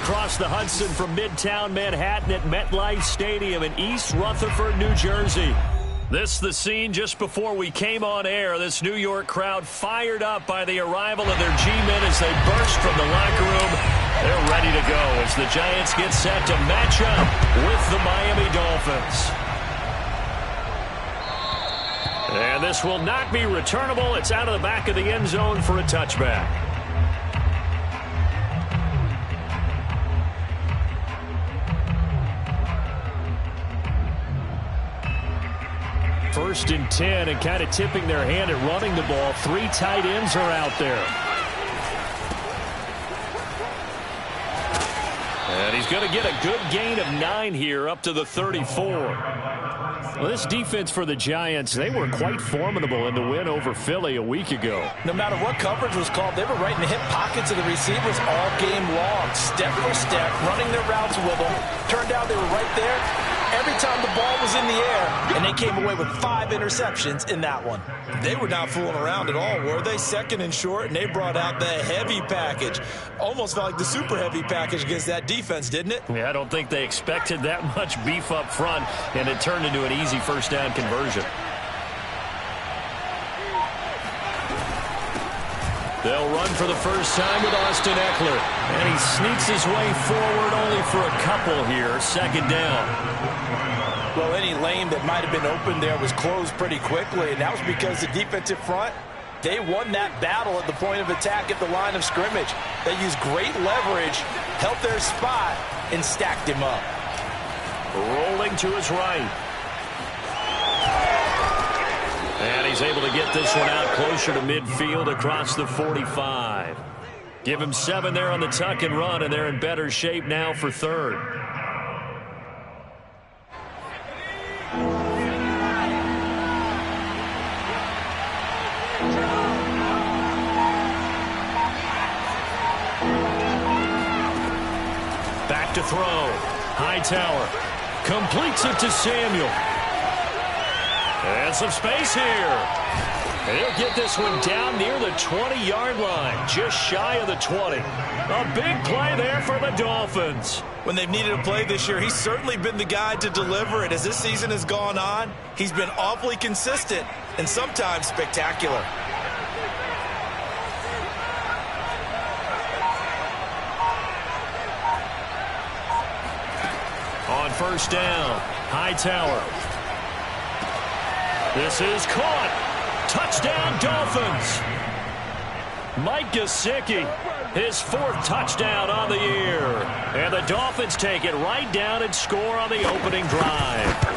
across the Hudson from Midtown Manhattan at MetLife Stadium in East Rutherford, New Jersey. This the scene just before we came on air. This New York crowd fired up by the arrival of their G-men as they burst from the locker room. They're ready to go as the Giants get set to match up with the Miami Dolphins. And this will not be returnable. It's out of the back of the end zone for a touchback. First and 10, and kind of tipping their hand at running the ball. 3 tight ends are out there. And he's going to get a good gain of 9 here up to the 34. Well, this defense for the Giants, they were quite formidable in the win over Philly a week ago. No matter what coverage was called, they were right in the hip pockets of the receivers all game long. Step for step, running their routes with them. Turned out they were right there every time the ball was in the air, and they came away with 5 interceptions in that one. They were not fooling around at all, were they? Second and short, and they brought out the heavy package. Almost felt like the super heavy package against that defense, didn't it? Yeah, I don't think they expected that much beef up front, and it turned into an easy first down conversion. They'll run for the first time with Austin Eckler. And he sneaks his way forward only for a couple here. Second down. Well, any lane that might have been open there was closed pretty quickly, and that was because the defensive front, they won that battle at the point of attack at the line of scrimmage. They used great leverage, held their spot, and stacked him up. Rolling to his right. And he's able to get this one out closer to midfield across the 45. Give him 7 there on the tuck and run, and they're in better shape now for third. Back to throw. Hightower completes it to Samuel. And some space here. He'll get this one down near the 20-yard line, just shy of the 20. A big play there for the Dolphins. When they've needed a play this year, he's certainly been the guy to deliver it. As this season has gone on, he's been awfully consistent and sometimes spectacular. On first down, Hightower. This is caught. Touchdown, Dolphins. Mike Gesicki, his 4th touchdown on the year. And the Dolphins take it right down and score on the opening drive.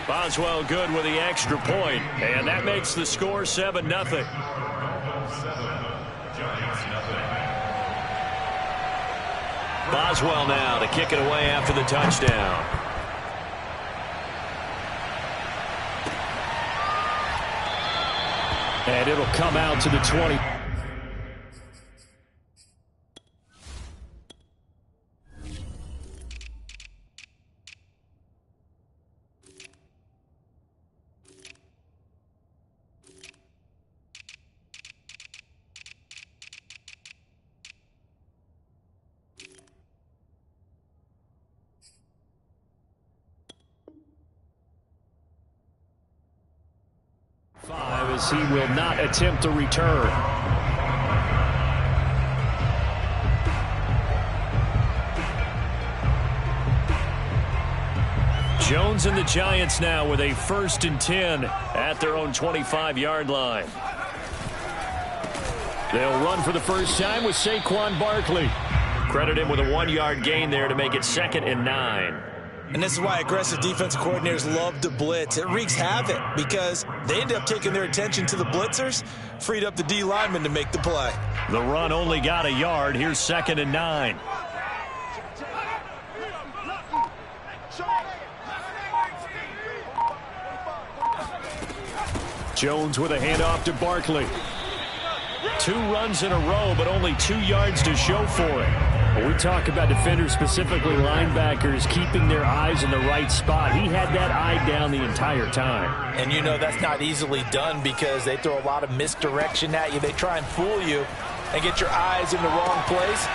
Boswell good with the extra point, and that makes the score 7-0. Boswell now to kick it away after the touchdown. And it'll come out to the 20. As he will not attempt to return. Jones and the Giants now with a 1st and 10 at their own 25-yard line. They'll run for the first time with Saquon Barkley. Credit him with a 1-yard gain there to make it 2nd and 9. And this is why aggressive defensive coordinators love to blitz. It wreaks havoc because they end up taking their attention to the blitzers, freed up the D lineman to make the play. The run only got a yard. Here's 2nd and 9. Jones with a handoff to Barkley. 2 runs in a row, but only 2 yards to show for it. When we talk about defenders, specifically linebackers, keeping their eyes in the right spot, he had that eye down the entire time. And you know that's not easily done because they throw a lot of misdirection at you. They try and fool you and get your eyes in the wrong place.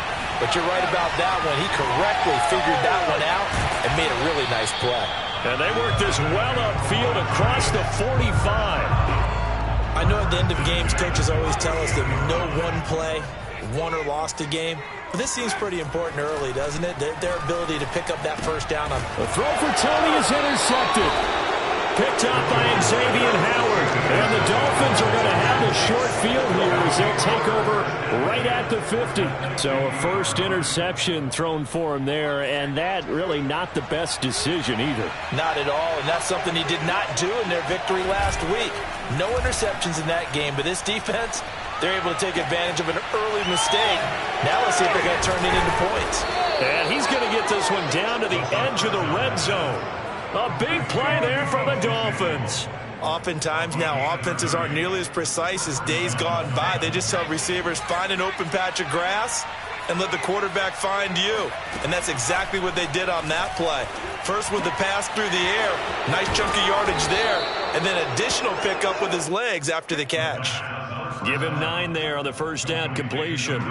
But you're right about that one. He correctly figured that one out and made a really nice play. And they work this well upfield across the 45. I know at the end of games, coaches always tell us that no one play won or lost a game. But this seems pretty important early, doesn't it? Their ability to pick up that first down. The throw for Tony is intercepted. Picked up by Xavier Howard. And the Dolphins are going to have a short field here as they'll take over right at the 50. So a first interception thrown for him there, and that really not the best decision either. Not at all, and that's something he did not do in their victory last week. No interceptions in that game, but this defense, they're able to take advantage of an early mistake. Now let's see if they're going to turn it into points. And he's going to get this one down to the edge of the red zone. A big play there for the Dolphins. Oftentimes now, offenses aren't nearly as precise as days gone by. They just tell receivers, find an open patch of grass and let the quarterback find you. And that's exactly what they did on that play. First with the pass through the air, nice chunk of yardage there, and then additional pickup with his legs after the catch. Give him 9 there on the first down completion.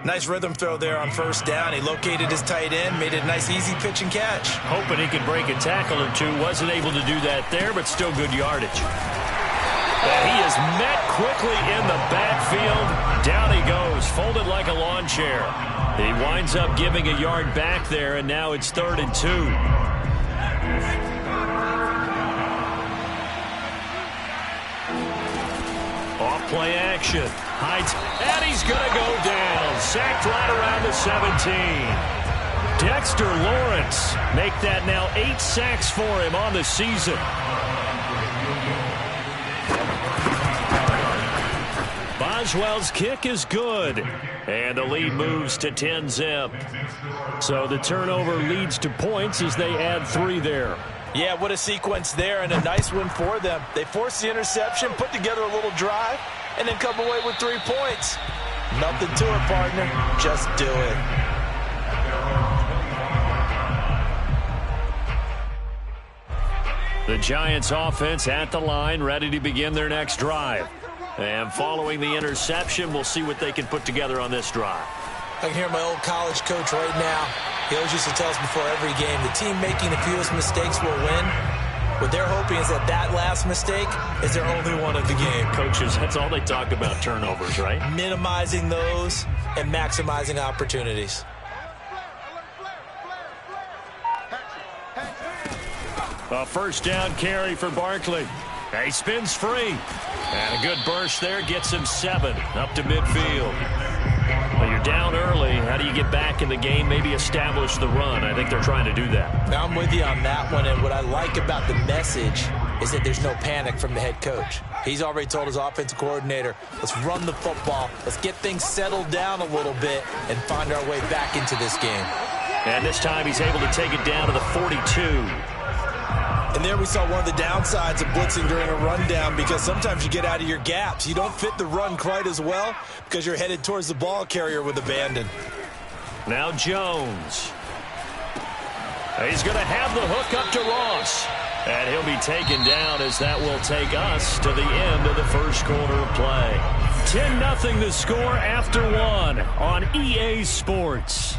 Nice rhythm throw there on first down. He located his tight end, made it a nice easy pitch and catch. Hoping he could break a tackle or two. Wasn't able to do that there, but still good yardage. And he is met quickly in the backfield. Down he goes, folded like a lawn chair. He winds up giving a yard back there, and now it's 3rd and 2. Off-play action. Hides, and he's going to go down. Sacked right around the 17. Dexter Lawrence make that now 8 sacks for him on the season. Boswell's kick is good. And the lead moves to 10-zip. So the turnover leads to points as they add 3 there. Yeah, what a sequence there, and a nice one for them. They forced the interception, put together a little drive, and then come away with 3 points. Nothing to it, partner. Just do it. The Giants offense at the line, ready to begin their next drive. And following the interception, we'll see what they can put together on this drive. I can hear my old college coach right now. He always used to tell us before every game, the team making the fewest mistakes will win. What they're hoping is that that last mistake is their only one of the game. Coaches, that's all they talk about, turnovers, right? Minimizing those and maximizing opportunities. A first down carry for Barkley. He spins free. And a good burst there gets him 7 up to midfield. Well, you're down early. How do you get back in the game, maybe establish the run? I think they're trying to do that. Now I'm with you on that one, and what I like about the message is that there's no panic from the head coach. He's already told his offensive coordinator, let's run the football, let's get things settled down a little bit and find our way back into this game. And this time he's able to take it down to the 42. And there we saw one of the downsides of blitzing during a rundown, because sometimes you get out of your gaps. You don't fit the run quite as well because you're headed towards the ball carrier with abandon. Now Jones. He's going to have the hook up to Ross. And he'll be taken down as that will take us to the end of the first quarter of play. 10-0 the score after 1 on EA Sports.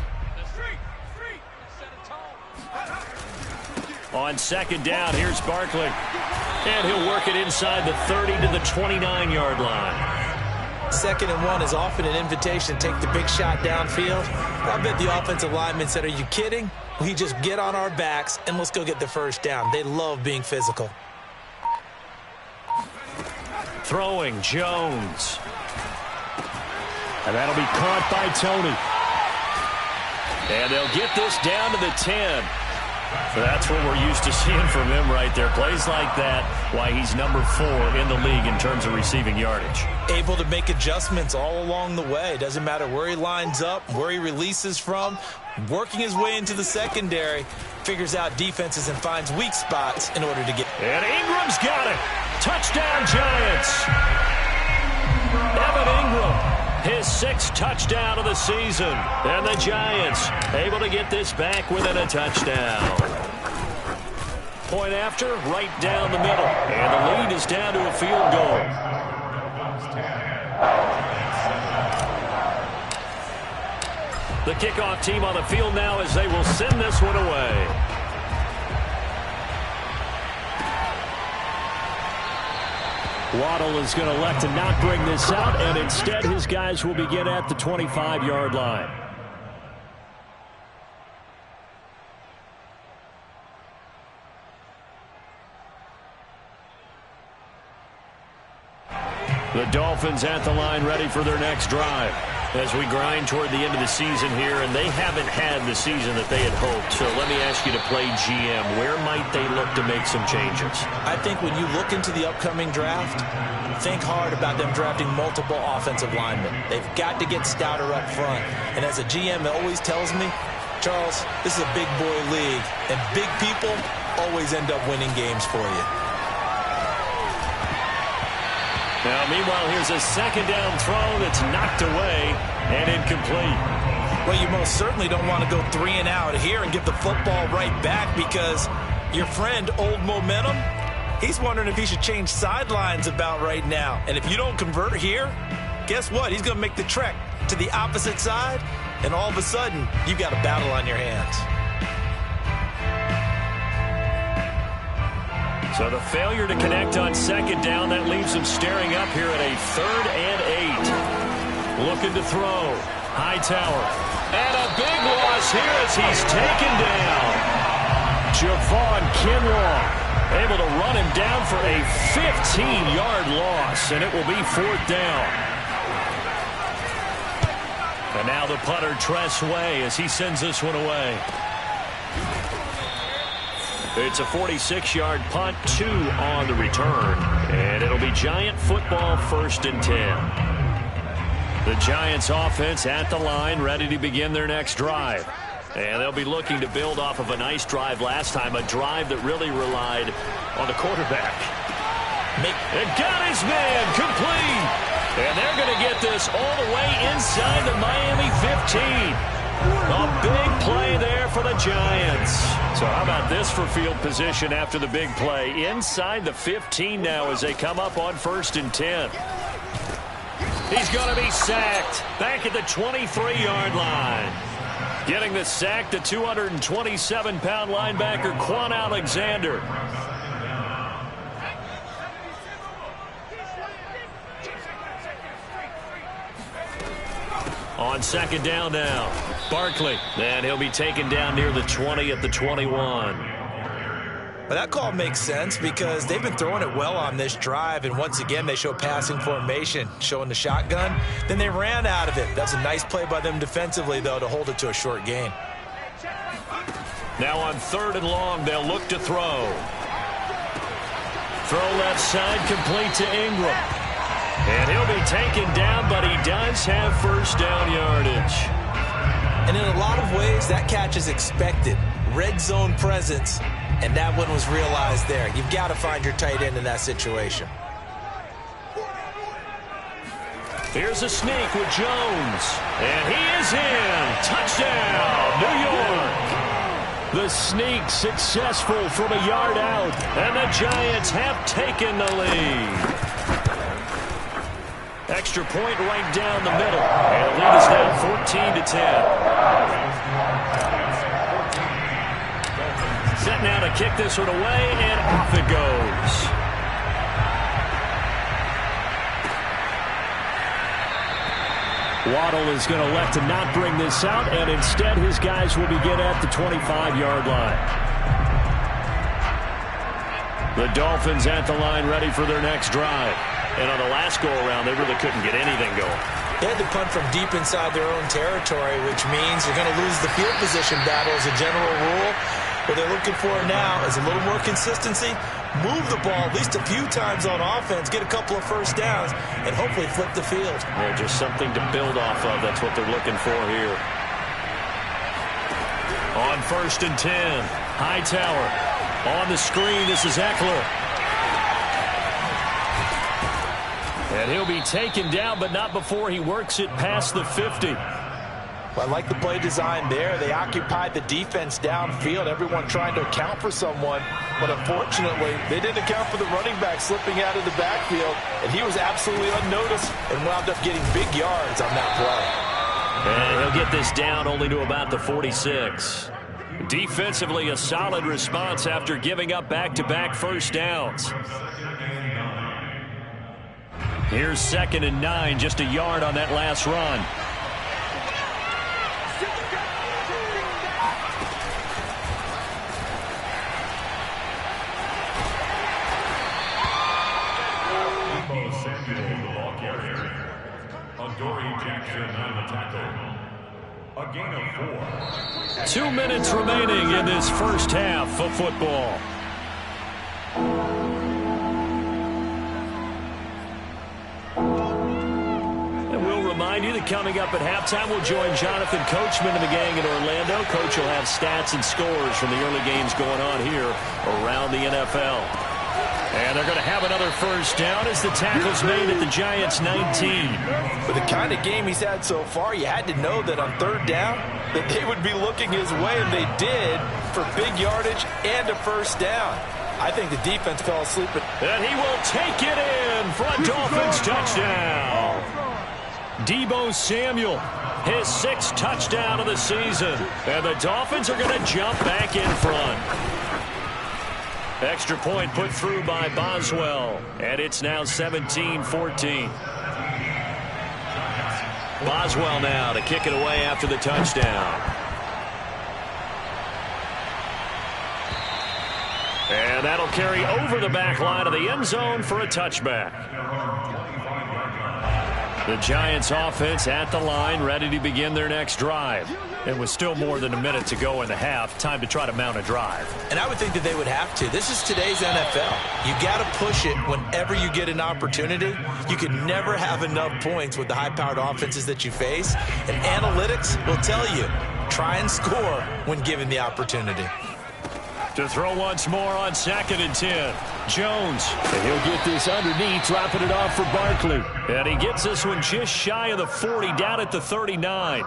On second down, here's Barkley. And he'll work it inside the 30 to the 29-yard line. 2nd and 1 is often an invitation to take the big shot downfield. I bet the offensive lineman said, are you kidding? We just get on our backs and let's go get the first down. They love being physical. Throwing Jones. And that'll be caught by Tony. And they'll get this down to the 10. That's what we're used to seeing from him right there. Plays like that, why he's number 4 in the league in terms of receiving yardage. Able to make adjustments all along the way. Doesn't matter where he lines up, where he releases from, working his way into the secondary, figures out defenses and finds weak spots in order to get. And Ingram's got it. Touchdown, Giants. Evan Ingram. His 6th touchdown of the season. And the Giants able to get this back within a touchdown. Point after, right down the middle. And the lead is down to a field goal. The kickoff team on the field now as they will send this one away. Waddle is going to elect to not bring this out, and instead his guys will begin at the 25-yard line. The Dolphins at the line ready for their next drive as we grind toward the end of the season here, and they haven't had the season that they had hoped. So let me ask you to play GM. Where might they look to make some changes? I think when you look into the upcoming draft, think hard about them drafting multiple offensive linemen. They've got to get stouter up front. And as a GM, it always tells me, Charles, this is a big boy league, and big people always end up winning games for you. Now, meanwhile, here's a second down throw that's knocked away and incomplete. Well, you most certainly don't want to go 3 and out here and give the football right back, because your friend, Old Momentum, he's wondering if he should change sidelines about right now. And if you don't convert here, guess what? He's going to make the trek to the opposite side, and all of a sudden, you've got a battle on your hands. So the failure to connect on second down, that leaves them staring up here at a 3rd and 8. Looking to throw. Hightower. And a big loss here as he's taken down. Javon Kinlaw able to run him down for a 15-yard loss, and it will be 4th down. And now the punter, Tress Way, as he sends this one away. It's a 46-yard punt, 2 on the return, and it'll be Giant football, 1st and 10. The Giants offense at the line, ready to begin their next drive. And they'll be looking to build off of a nice drive last time, a drive that really relied on the quarterback. And got his man complete. And they're going to get this all the way inside the Miami 15. A big play there for the Giants. So how about this for field position after the big play? Inside the 15 now as they come up on 1st and 10. He's going to be sacked back at the 23-yard line. Getting the sack, the 227-pound linebacker, Quan Alexander. On second down now, Barkley. And he'll be taken down near the 20 at the 21. But that call makes sense because they've been throwing it well on this drive, and once again they show passing formation, showing the shotgun. Then they ran out of it. That's a nice play by them defensively, though, to hold it to a short gain. Now on 3rd and long, they'll look to throw. Throw left side, complete to Ingram. And he'll be taken down, but he does have 1st down yardage. And in a lot of ways, that catch is expected. Red zone presence, and that one was realized there. You've got to find your tight end in that situation. Here's a sneak with Jones. And he is in. Touchdown, New York. The sneak successful from a yard out, and the Giants have taken the lead. Extra point right down the middle. And the lead is now 14-10. Set now to kick this one away, and off it goes. Waddle is going to elect to not bring this out, and instead his guys will begin at the 25-yard line. The Dolphins at the line ready for their next drive. And on the last go-around, they really couldn't get anything going. They had to punt from deep inside their own territory, which means they're going to lose the field position battle as a general rule. What they're looking for now is a little more consistency, move the ball at least a few times on offense, get a couple of 1st downs, and hopefully flip the field. Yeah, just something to build off of. That's what they're looking for here. On 1st and 10, Hightower. On the screen, this is Eckler. And he'll be taken down, but not before he works it past the 50. Well, I like the play design there. They occupied the defense downfield, everyone trying to account for someone. But unfortunately, they didn't account for the running back slipping out of the backfield, and he was absolutely unnoticed and wound up getting big yards on that play. And he'll get this down only to about the 46. Defensively, a solid response after giving up back-to-back first downs. Here's 2nd and 9, just a yard on that last run. A gain of 4. 2 minutes remaining in this first half of football. And we'll remind you that coming up at halftime, we'll join Jonathan Coachman and the gang in Orlando. Coach will have stats and scores from the early games going on here around the NFL. And they're going to have another first down as the tackle's made at the Giants' 19. With the kind of game he's had so far, you had to know that on 3rd down that they would be looking his way, and they did, for big yardage and a first down. I think the defense fell asleep. And he will take it in for a Dolphins touchdown. Deebo Samuel, his 6th touchdown of the season. And the Dolphins are going to jump back in front. Extra point put through by Boswell. And it's now 17-14. Boswell now to kick it away after the touchdown. And that'll carry over the back line of the end zone for a touchback. The Giants offense at the line, ready to begin their next drive. And with still more than a minute to go in the half, time to try to mount a drive. And I would think that they would have to. This is today's NFL. You got to push it whenever you get an opportunity. You can never have enough points with the high-powered offenses that you face. And analytics will tell you, try and score when given the opportunity. To throw once more on 2nd and 10. Jones. And he'll get this underneath, dropping it off for Barkley. And he gets this one just shy of the 40, down at the 39.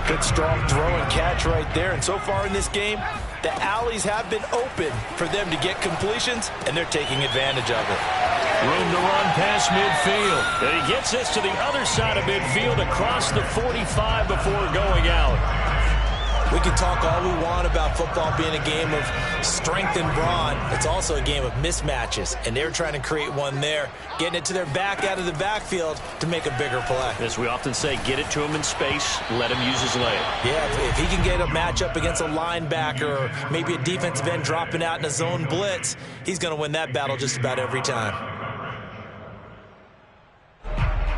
Good strong throw and catch right there. And so far in this game, the alleys have been open for them to get completions, and they're taking advantage of it. Room to run past midfield. And he gets this to the other side of midfield across the 45 before going out. We can talk all we want about football being a game of strength and brawn. It's also a game of mismatches, and they're trying to create one there, getting it to their back out of the backfield to make a bigger play. As we often say, get it to him in space, let him use his leg. Yeah, if he can get a matchup against a linebacker or maybe a defensive end dropping out in a zone blitz, he's going to win that battle just about every time.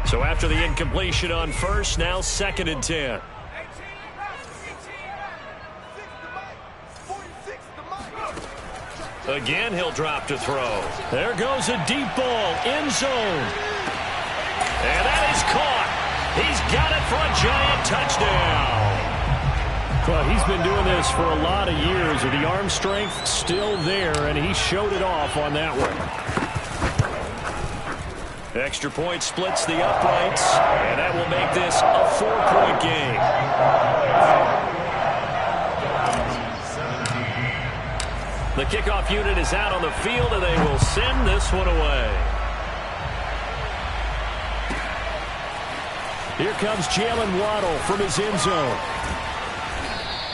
So after the incompletion on first, now 2nd and 10. Again, he'll drop to throw. There goes a deep ball, end zone. And that is caught. He's got it for a Giant touchdown. Well, he's been doing this for a lot of years, and the arm strength still there, and he showed it off on that one. Extra point splits the uprights, and that will make this a 4-point game. The kickoff unit is out on the field, and they will send this one away. Here comes Jalen Waddle from his end zone.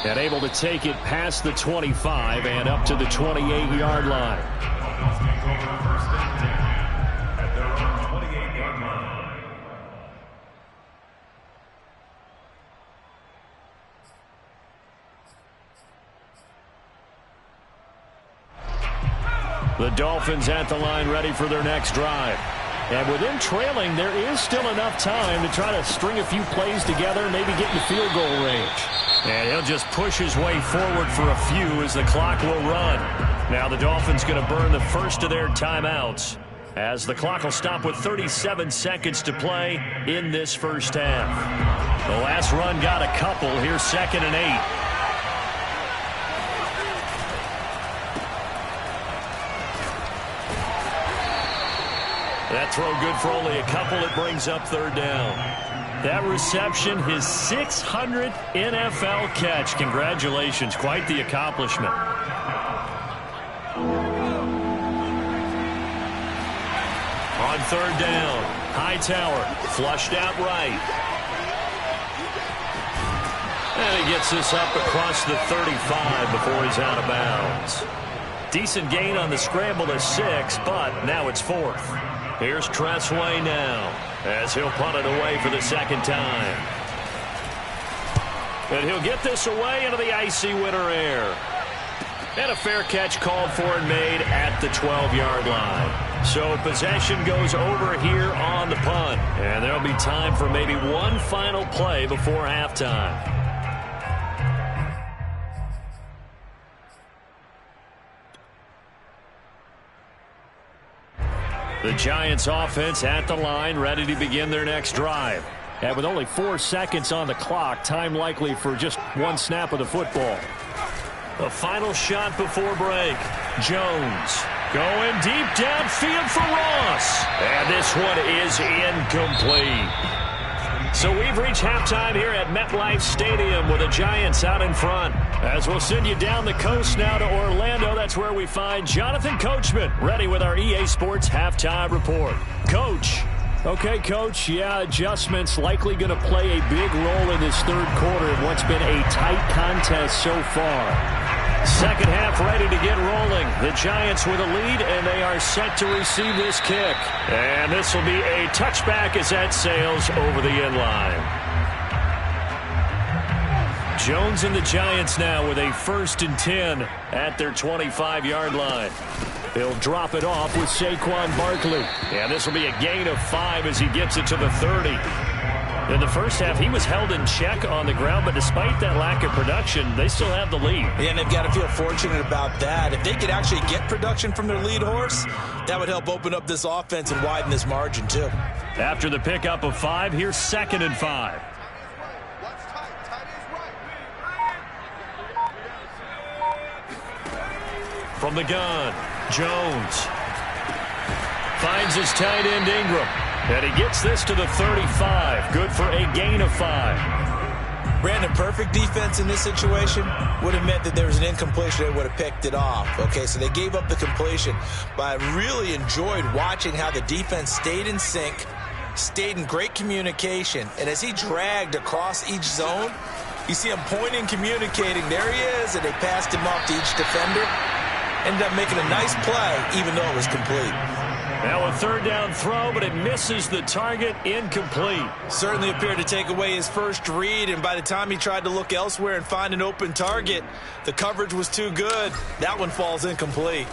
And able to take it past the 25 and up to the 28-yard line. The Dolphins at the line ready for their next drive. And with them trailing, there is still enough time to try to string a few plays together, maybe get in the field goal range. And he'll just push his way forward for a few as the clock will run. Now the Dolphins going to burn the first of their timeouts as the clock will stop with 37 seconds to play in this first half. The last run got a couple. Here's 2nd and 8. That throw good for only a couple. It brings up 3rd down. That reception, his 600th NFL catch. Congratulations. Quite the accomplishment. On 3rd down, Hightower flushed out right. And he gets this up across the 35 before he's out of bounds. Decent gain on the scramble to 6, but now it's 4th. Here's Tressway now as he'll punt it away for the second time. And he'll get this away into the icy winter air. And a fair catch called for and made at the 12-yard line. So possession goes over here on the punt. And there'll be time for maybe one final play before halftime. The Giants offense at the line, ready to begin their next drive. And with only 4 seconds on the clock, time likely for just one snap of the football. The final shot before break. Jones going deep downfield for Ross. And this one is incomplete. So we've reached halftime here at MetLife Stadium with the Giants out in front. As we'll send you down the coast now to Orlando, that's where we find Jonathan Coachman ready with our EA Sports Halftime Report. Coach. Okay, Coach, adjustments likely going to play a big role in this third quarter in what's been a tight contest so far. Second half ready to get rolling. The Giants with a lead, and they are set to receive this kick. And this will be a touchback as that sails over the end line. Jones and the Giants now with a 1st and 10 at their 25-yard line. He'll drop it off with Saquon Barkley. And this will be a gain of 5 as he gets it to the 30. In the first half, he was held in check on the ground, but despite that lack of production, they still have the lead. Yeah, and they've got to feel fortunate about that. If they could actually get production from their lead horse, that would help open up this offense and widen this margin, too. After the pickup of 5, here's 2nd and 5. From the gun, Jones finds his tight end Ingram. And he gets this to the 35. Good for a gain of 5. Brandon, perfect defense in this situation would have meant that there was an incompletion. They would have picked it off. Okay, so they gave up the completion. But I really enjoyed watching how the defense stayed in sync, stayed in great communication. And as he dragged across each zone, you see him pointing, communicating. There he is, and they passed him off to each defender. Ended up making a nice play, even though it was complete. Now a 3rd down throw, but it misses the target, incomplete. Certainly appeared to take away his first read, and by the time he tried to look elsewhere and find an open target, the coverage was too good. That one falls incomplete.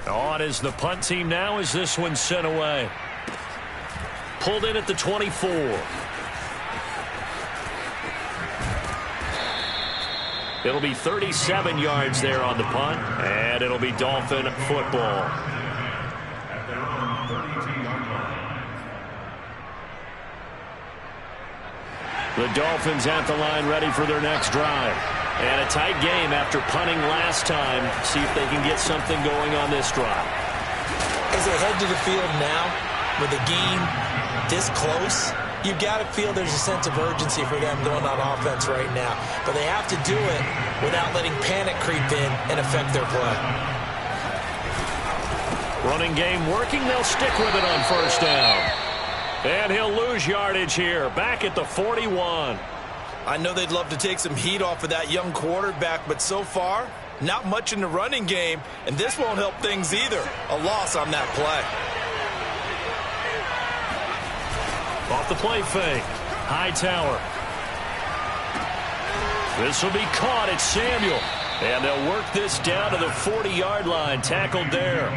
On is the punt team now as this one's sent away. Pulled in at the 24. It'll be 37 yards there on the punt, and it'll be Dolphin football. The Dolphins at the line ready for their next drive. And a tight game after punting last time. See if they can get something going on this drive. As they head to the field now, with the game this close, you've got to feel there's a sense of urgency for them going on offense right now. But they have to do it without letting panic creep in and affect their play. Running game working. They'll stick with it on 1st down. And he'll lose yardage here, back at the 41. I know they'd love to take some heat off of that young quarterback, but so far, not much in the running game, and this won't help things either. A loss on that play. Off the play fake. Hightower. This will be caught at Samuel. And they'll work this down to the 40-yard line, tackled there.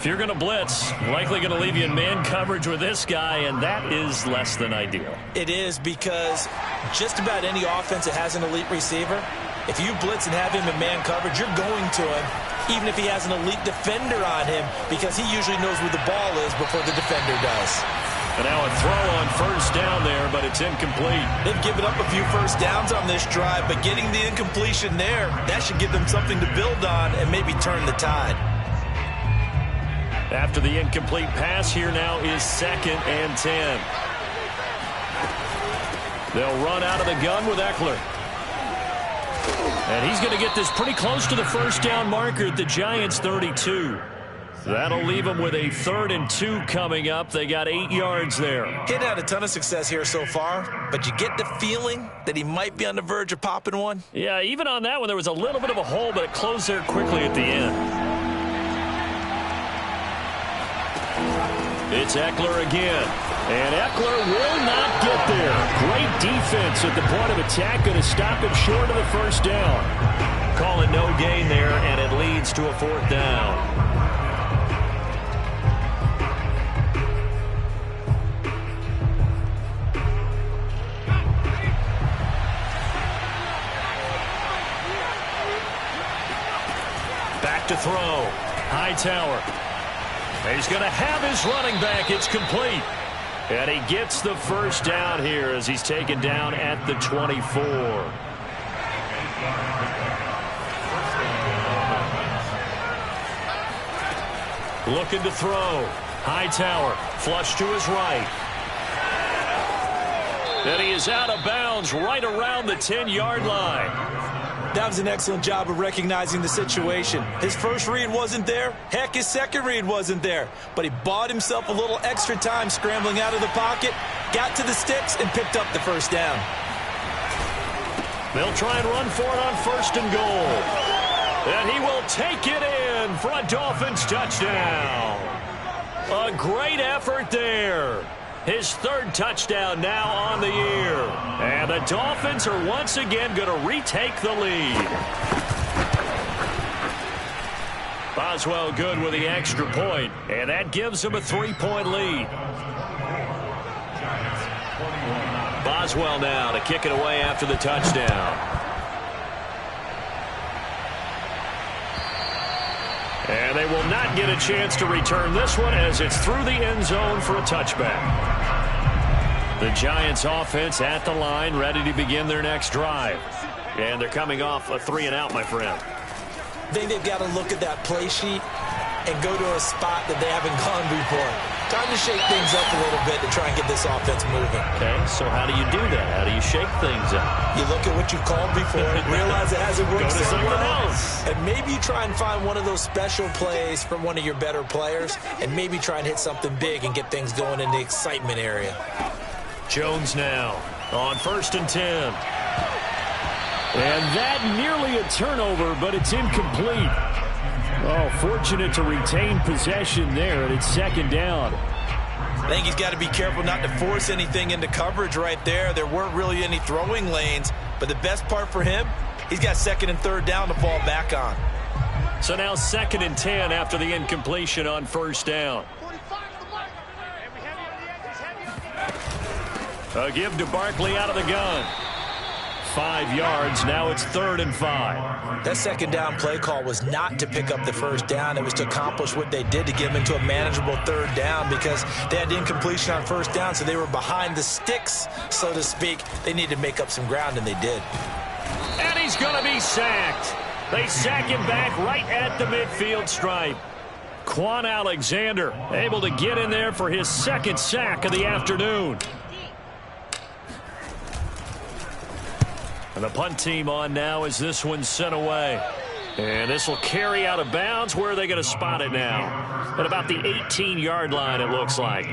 If you're going to blitz, likely going to leave you in man coverage with this guy, and that is less than ideal. It is, because just about any offense that has an elite receiver, if you blitz and have him in man coverage, you're going to him, even if he has an elite defender on him, because he usually knows where the ball is before the defender does. And now a throw on 1st down there, but it's incomplete. They've given up a few 1st downs on this drive, but getting the incompletion there, that should give them something to build on and maybe turn the tide. After the incomplete pass, here now is 2nd and 10. They'll run out of the gun with Eckler. And he's going to get this pretty close to the 1st down marker at the Giants' 32. That'll leave them with a 3rd and 2 coming up. They got 8 yards there. He had a ton of success here so far, but you get the feeling that he might be on the verge of popping one. Yeah, even on that one, there was a little bit of a hole, but it closed there quickly at the end. It's Eckler again. And Eckler will not get there. Great defense at the point of attack. Going to stop him short of the first down. Call it no gain there, and it leads to a 4th down. Back to throw. Hightower. He's going to have his running back. It's complete. And he gets the first down here as he's taken down at the 24. Looking to throw. Hightower. Flush to his right. And he is out of bounds right around the 10-yard line. That was an excellent job of recognizing the situation. His first read wasn't there. Heck, his second read wasn't there. But he bought himself a little extra time scrambling out of the pocket, got to the sticks, and picked up the first down. They'll try and run for it on 1st and goal. And he will take it in for a Dolphins touchdown. A great effort there. His 3rd touchdown now on the year. And the Dolphins are once again going to retake the lead. Boswell good with the extra point, and that gives him a 3-point lead. Boswell now to kick it away after the touchdown. And they will not get a chance to return this one as it's through the end zone for a touchback. The Giants offense at the line, ready to begin their next drive. And they're coming off a 3-and-out, my friend. I think they've got to look at that play sheet and go to a spot that they haven't gone before. Time to shake things up a little bit to try and get this offense moving. Okay, so how do you do that? How do you shake things up? You look at what you called before, realize it hasn't worked so well, else. and maybe you try and find one of those special plays from one of your better players, and maybe try and hit something big and get things going in the excitement area. Jones now on 1st and 10. And that nearly a turnover, but it's incomplete. Oh, fortunate to retain possession there, and it's 2nd down. I think he's got to be careful not to force anything into coverage right there. There weren't really any throwing lanes, but the best part for him, he's got 2nd and 3rd down to fall back on. So now 2nd and 10 after the incompletion on 1st down. A give to Barkley out of the gun. 5 yards. Now it's 3rd and 5. That 2nd down play call was not to pick up the first down. It was to accomplish what they did to get them into a manageable 3rd down because they had incompletion on 1st down, so they were behind the sticks, so to speak. They needed to make up some ground, and they did. And he's going to be sacked. They sack him back right at the midfield stripe. Quan Alexander able to get in there for his 2nd sack of the afternoon. And the punt team on now as this one's sent away. And this will carry out of bounds. Where are they going to spot it now? At about the 18-yard line, it looks like.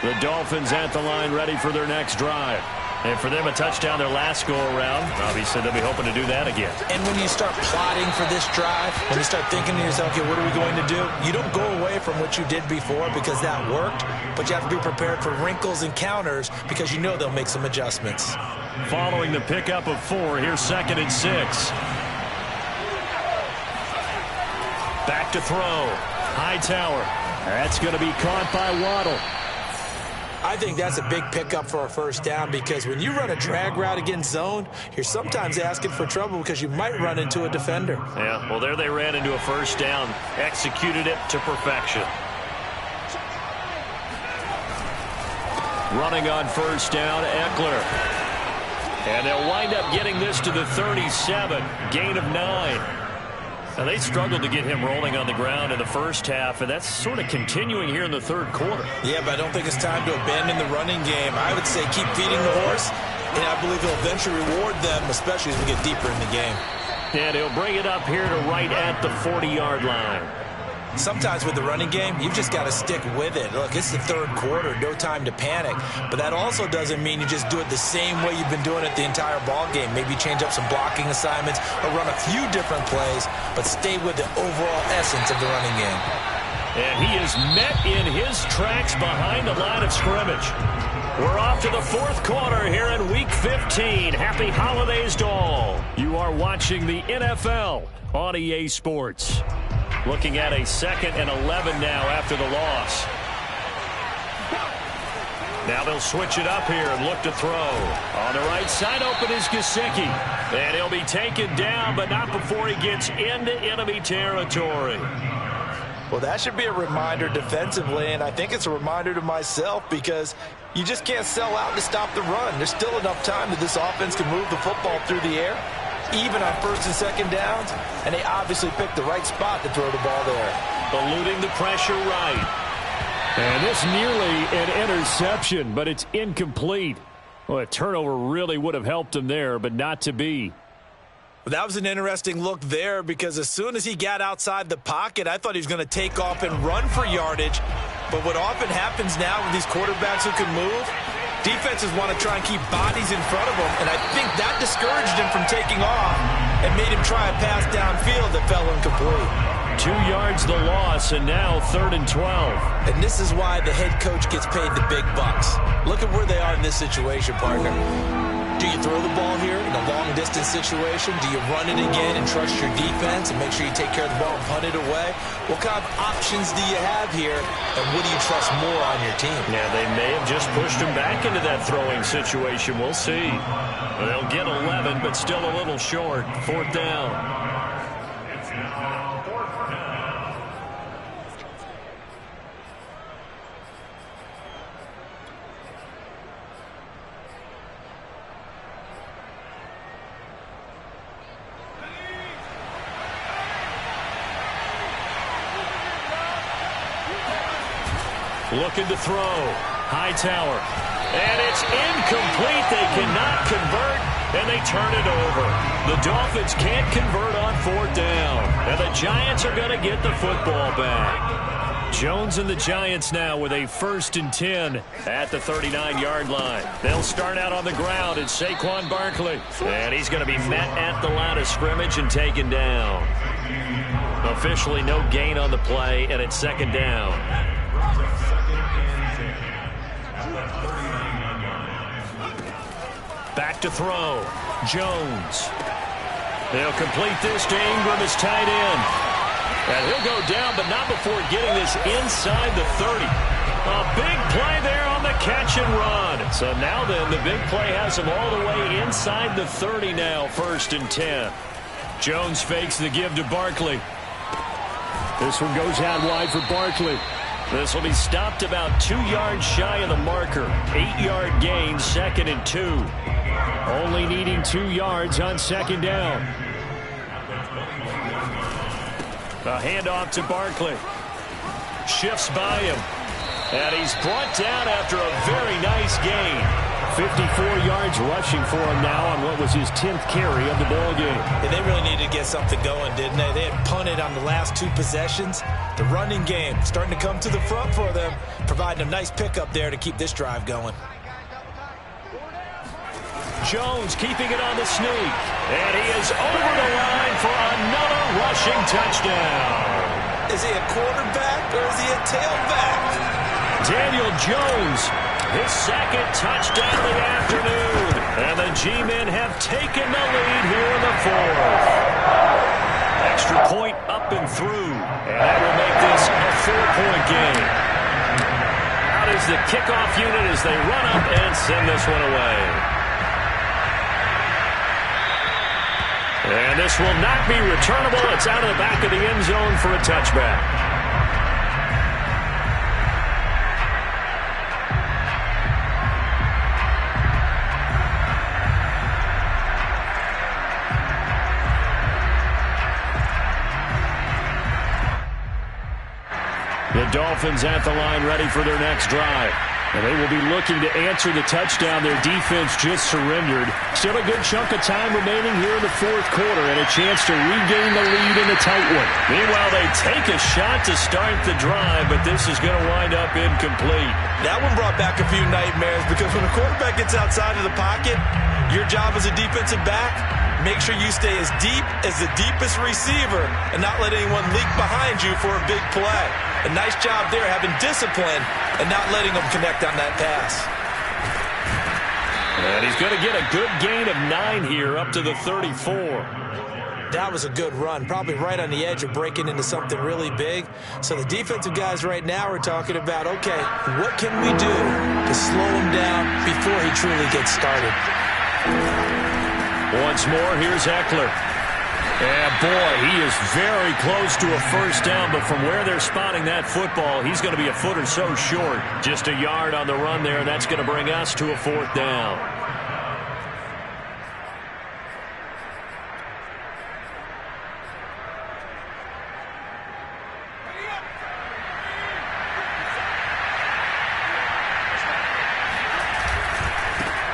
The Dolphins at the line ready for their next drive. And for them, a touchdown their last go-around. Obviously, they'll be hoping to do that again. And when you start plotting for this drive, when you start thinking to yourself, okay, what are we going to do? You don't go away from what you did before because that worked, but you have to be prepared for wrinkles and counters because you know they'll make some adjustments. Following the pickup of 4, here's 2nd and 6. Back to throw. Hightower. That's going to be caught by Waddle. I think that's a big pickup for a first down because when you run a drag route against zone, you're sometimes asking for trouble because you might run into a defender. Yeah, well, there they ran into a first down, executed it to perfection. Running on first down, Eckler. And they'll wind up getting this to the 37, gain of 9. Now, they struggled to get him rolling on the ground in the first half, and that's sort of continuing here in the third quarter. Yeah, but I don't think it's time to abandon the running game. I would say keep feeding the horse And I believe he'll eventually reward them, especially as we get deeper in the game. And he'll bring it up here to right at the 40-yard line. Sometimes with the running game, you've just got to stick with it. Look, it's the third quarter, no time to panic. But that also doesn't mean you just do it the same way you've been doing it the entire ball game. Maybe change up some blocking assignments or run a few different plays, but stay with the overall essence of the running game. And he is met in his tracks behind the line of scrimmage. We're off to the fourth quarter here in Week 15. Happy holidays to all. You are watching the NFL on EA Sports. Looking at a 2nd and 11 now after the loss. Now they'll switch it up here and look to throw. On the right side, open is Gesicki. And he'll be taken down, but not before he gets into enemy territory. Well, that should be a reminder defensively, and I think it's a reminder to myself because you just can't sell out to stop the run. There's still enough time that this offense can move the football through the air, even on 1st and 2nd downs, and they obviously picked the right spot to throw the ball there. Eluding the pressure right. And this nearly an interception, but it's incomplete. Well, a turnover really would have helped him there, but not to be. Well, that was an interesting look there because as soon as he got outside the pocket, I thought he was going to take off and run for yardage. But what often happens now with these quarterbacks who can move, defenses want to try and keep bodies in front of them, and I think that discouraged him from taking off and made him try a pass downfield that fell incomplete. 2 yards the loss, and now 3rd and 12. And this is why the head coach gets paid the big bucks. Look at where they are in this situation, partner. Do you throw the ball here in a long-distance situation? Do you run it again and trust your defense and make sure you take care of the ball and punt it away? What kind of options do you have here, and what do you trust more on your team? Yeah, they may have just pushed him back into that throwing situation. We'll see. They'll get 11, but still a little short. 4th down. It's now 4th down. Looking to throw. Hightower. And it's incomplete. They cannot convert, and they turn it over. The Dolphins can't convert on 4th down, and the Giants are going to get the football back. Jones and the Giants now with a 1st and 10 at the 39-yard line. They'll start out on the ground. It's Saquon Barkley, and he's going to be met at the line of scrimmage and taken down. Officially no gain on the play, and it's 2nd down. Back to throw. Jones. They'll complete this to Ingram, his tight end. And he'll go down, but not before getting this inside the 30. A big play there on the catch and run. So now then, the big play has him all the way inside the 30 now, 1st and 10. Jones fakes the give to Barkley. This one goes out wide for Barkley. This will be stopped about 2 yards shy of the marker. 8-yard gain, 2nd and 2. Only needing 2 yards on 2nd down. A handoff to Barkley. Shifts by him. And he's brought down after a very nice gain. 54 yards rushing for him now on what was his 10th carry of the ball game. And they really needed to get something going, didn't they? They had punted on the last 2 possessions. The running game starting to come to the front for them, providing a nice pickup there to keep this drive going. Jones keeping it on the sneak. And he is over the line for another rushing touchdown. Is he a quarterback or is he a tailback? Daniel Jones, his 2nd touchdown of the afternoon. And the G-men have taken the lead here in the 4th. Extra point up and through. And that will make this a 4-point game. Out is the kickoff unit as they run up and send this one away. And this will not be returnable. It's out of the back of the end zone for a touchback. The Dolphins at the line ready for their next drive. And they will be looking to answer the touchdown. Their defense just surrendered. Still a good chunk of time remaining here in the fourth quarter and a chance to regain the lead in a tight one. Meanwhile, they take a shot to start the drive, but this is going to wind up incomplete. That one brought back a few nightmares because when a quarterback gets outside of the pocket, your job as a defensive back, make sure you stay as deep as the deepest receiver and not let anyone leak behind you for a big play. A nice job there having discipline and not letting them connect on that pass. And he's going to get a good gain of 9 here up to the 34. That was a good run, probably right on the edge of breaking into something really big. So the defensive guys right now are talking about, okay, what can we do to slow him down before he truly gets started? Once more, here's Eckler. And boy, he is very close to a first down, but from where they're spotting that football, he's going to be a foot or so short. Just a yard on the run there, and that's going to bring us to a fourth down.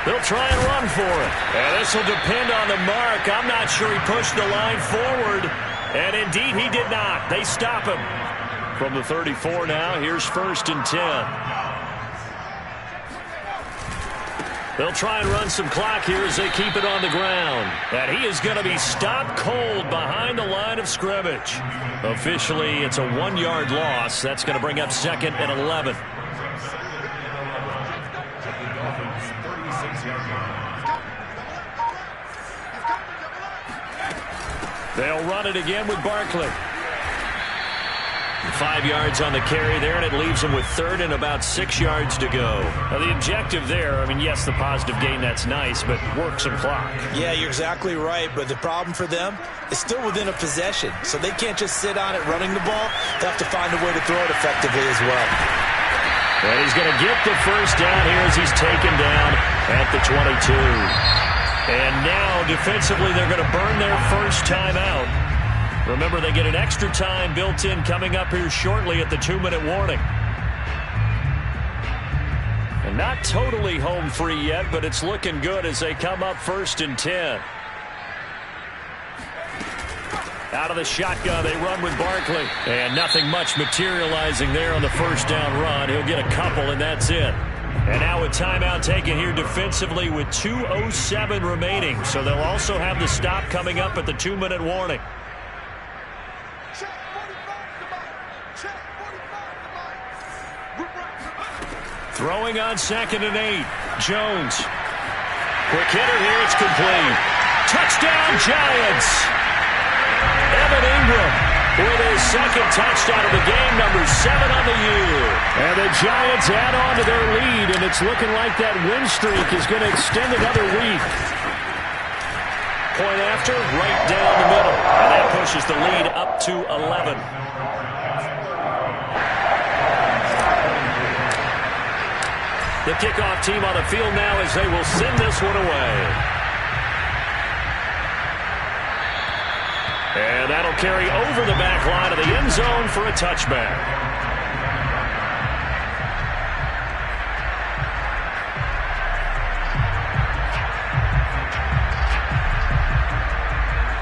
They'll try and run for it. And this will depend on the mark. I'm not sure he pushed the line forward. And indeed, he did not. They stop him. From the 34 now, here's 1st and 10. They'll try and run some clock here as they keep it on the ground. And he is going to be stopped cold behind the line of scrimmage. Officially, it's a 1-yard loss. That's going to bring up 2nd and 11. They'll run it again with Barkley. 5 yards on the carry there, and it leaves them with 3rd and about 6 yards to go. Now, the objective there, I mean, yes, the positive gain, that's nice, but work some clock. Yeah, you're exactly right, but the problem for them is still within a possession, so they can't just sit on it running the ball. They have to find a way to throw it effectively as well. And he's going to get the first down here as he's taken down at the 22. And now, defensively, they're going to burn their first time out. Remember, they get an extra time built in coming up here shortly at the 2-minute warning. And not totally home free yet, but it's looking good as they come up 1st and 10. Out of the shotgun, they run with Barkley. And nothing much materializing there on the first down run. He'll get a couple, and that's it. And now a timeout taken here defensively with 2:07 remaining. So they'll also have the stop coming up at the 2-minute warning. Throwing on 2nd and 8. Jones. Quick hitter here. It's complete. Touchdown, Giants. Evan Ingram with his 2nd touchdown of the game, number 7 on the year. And the Giants add on to their lead, and it's looking like that win streak is going to extend another week. Point after, right down the middle. And that pushes the lead up to 11. The kickoff team on the field now as they will send this one away. And that'll carry over the back line of the end zone for a touchback.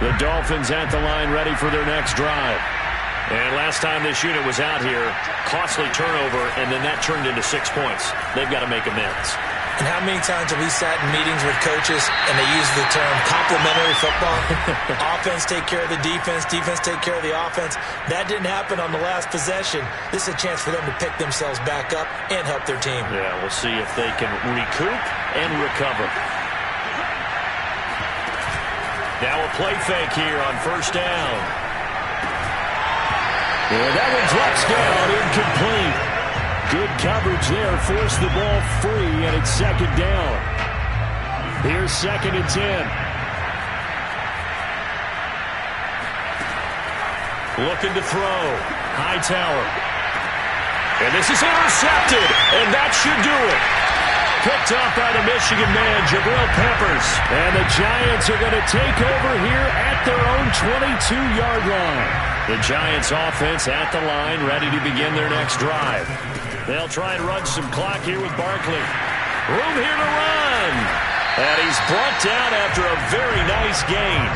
The Dolphins at the line ready for their next drive. And last time this unit was out here, costly turnover, and then that turned into 6 points. They've got to make amends. And how many times have we sat in meetings with coaches and they use the term complementary football? Offense take care of the defense, defense take care of the offense. That didn't happen on the last possession. This is a chance for them to pick themselves back up and help their team. Yeah, we'll see if they can recoup and recover. Now a play fake here on 1st down. Yeah, that one drops down, incomplete. Good coverage there, forced the ball free, and it's 2nd down. Here's 2nd and 10. Looking to throw. Hightower. And this is intercepted, and that should do it. picked off by the Michigan man, Jabril Peppers. And the Giants are going to take over here at their own 22-yard line. The Giants offense at the line, ready to begin their next drive. They'll try and run some clock here with Barkley. Room here to run. And he's brought down after a very nice gain.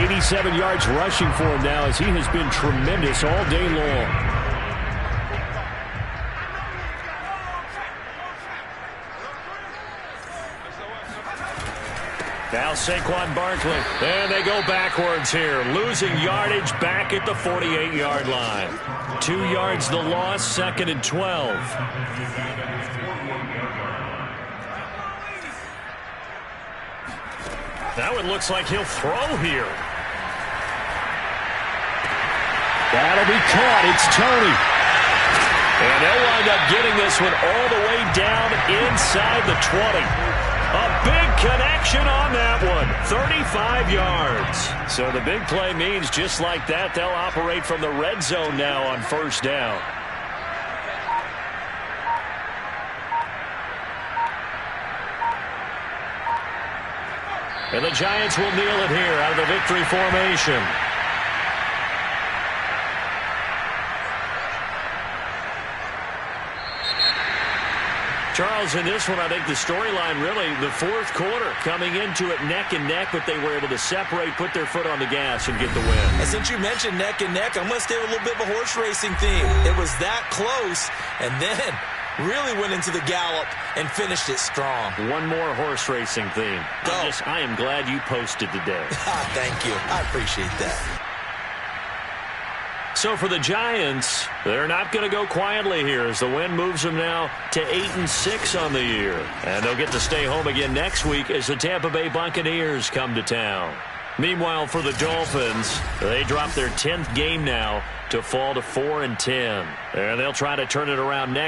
87 yards rushing for him now as he has been tremendous all day long. Now Saquon Barkley. And they go backwards here. Losing yardage back at the 48-yard line. 2 yards the loss, 2nd and 12. Now it looks like he'll throw here. That'll be caught. It's Tony. And they'll wind up getting this one all the way down inside the 20. A big connection on that one. 35 yards. So the big play means just like that, they'll operate from the red zone now on first down. And the Giants will kneel it here out of the victory formation. Charles, in this one, I think the storyline really, the fourth quarter, coming into it neck and neck, but they were able to separate, put their foot on the gas, and get the win. And since you mentioned neck and neck, I'm going to stay with a little bit of a horse racing theme. It was that close, and then really went into the gallop and finished it strong. One more horse racing theme. Go. I am glad you posted today. Thank you. I appreciate that. So for the Giants, they're not going to go quietly here as the win moves them now to 8-6 on the year. And they'll get to stay home again next week as the Tampa Bay Buccaneers come to town. Meanwhile, for the Dolphins, they drop their 10th game now to fall to 4-10. And they'll try to turn it around next